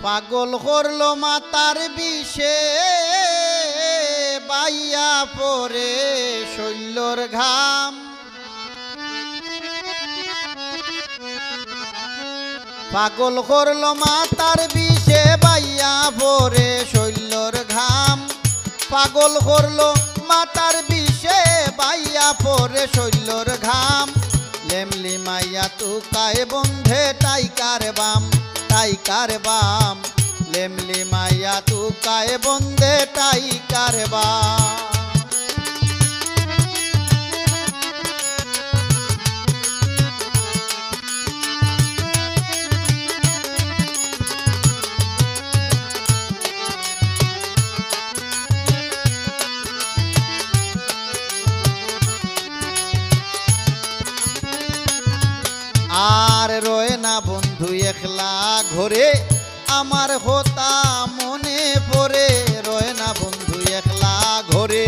পাগল করলো মাতার বিষে বাইয়া পরে শৈল্যর ঘাম। পাগল করলো মাতার বিষে বাইয়া পরে শৈল্যর ঘাম। পাগল করলো মাতার বিষে বাইয়া পরে শৈল্যর ঘাম। লেমলি মাইয়া তুকায় বন্ধে টাইকার বাম, টাইকার বাম। লেমলি মাইয়া তুকায় বন্ধে টাইকার বাম। আর রয় না বন্ধু একলা ঘরে আমার হতা মনে পড়ে। রয় না বন্ধু একলা ঘরে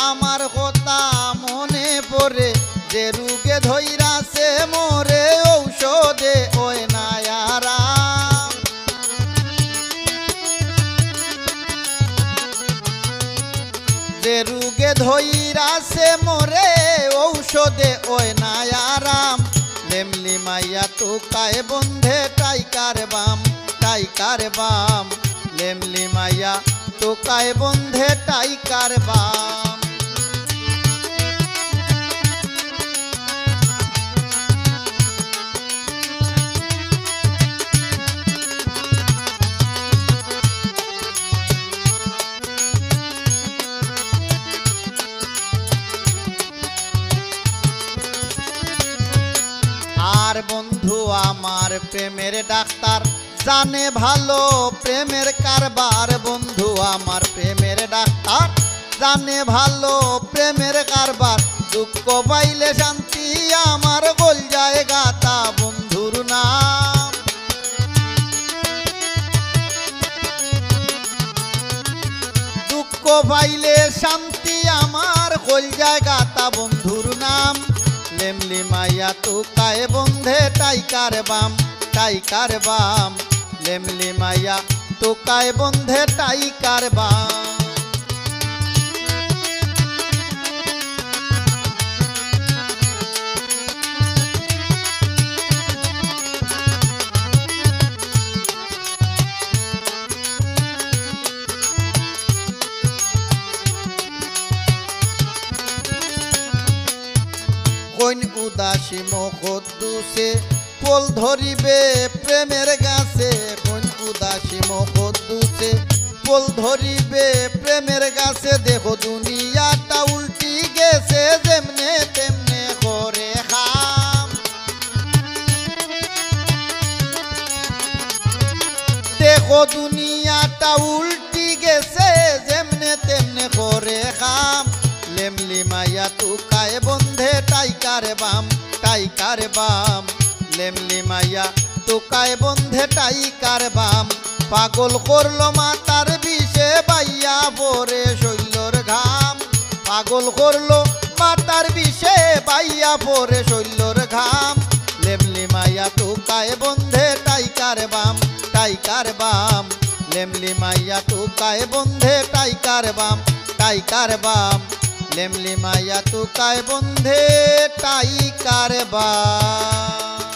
আমার হতা মনে পড়ে। যে রোগে ধইরাছে মোরে ঔষধে ওই না আরাম। যে রোগে ধইরাছে মোরে ঔষধে ওই না আরাম। লেমলি মাইয়া তুকায় বন্ধে টাইকার বাম, টাইকার বাম। লেমলি মাইয়া তুকায় বন্ধে টাইকার বাম। আর বন্ধু আমার প্রেমের ডাক্তার জানে ভালো প্রেমের কারবার। বন্ধু আমার প্রেমের ডাক্তার জানে ভালো প্রেমের কারবার। দুঃখ পাইলে শান্তি আমার গোল যায় গাতা বন্ধুর নাম। দুঃখ পাইলে শান্তি আমার গোল যায় গাতা বন্ধুর নাম। লেমলি মাইয়া তুকায় বন্ধে টাইকার বাম, টাইকার বাম। লেমলি মাইয়া তুকায় বন্ধে টাইকার বাম। কইন উদাসী মকদ্দুসে পোল ধরিবে প্রেমের গাছে। কইন উদাসী মকদ্দুসে পোল ধরিবে প্রেমের গাছে। দেখো দুনিয়াটা উল্টি গেছে যেমনে তেমনে করে খাম। দেখো দুনিয়াটা উল্টি গেছে যেমনে তেমনে করে খাম। লেমলি মাইয়া তুকায় বন্ধে টাইকার বাম, টাইকার বাম। লেমলি মাইয়া তুকায় বন্ধে টাইকার বাম। পাগল করলো মাতার বিষে বাইয়া পরে শৈল্যর ঘাম। পাগল করলো মাতার বিষে বাইয়া পরে শৈল্যর ঘাম। লেমলি মাইয়া তুকায় বন্ধে টাইকার বাম, টাইকার বাম। লেমলি মাইয়া তুকায় বন্ধে টাইকার বাম, টাইকার বাম। লেমলি মাইয়া তুকায় বন্ধে টাইকার বাম।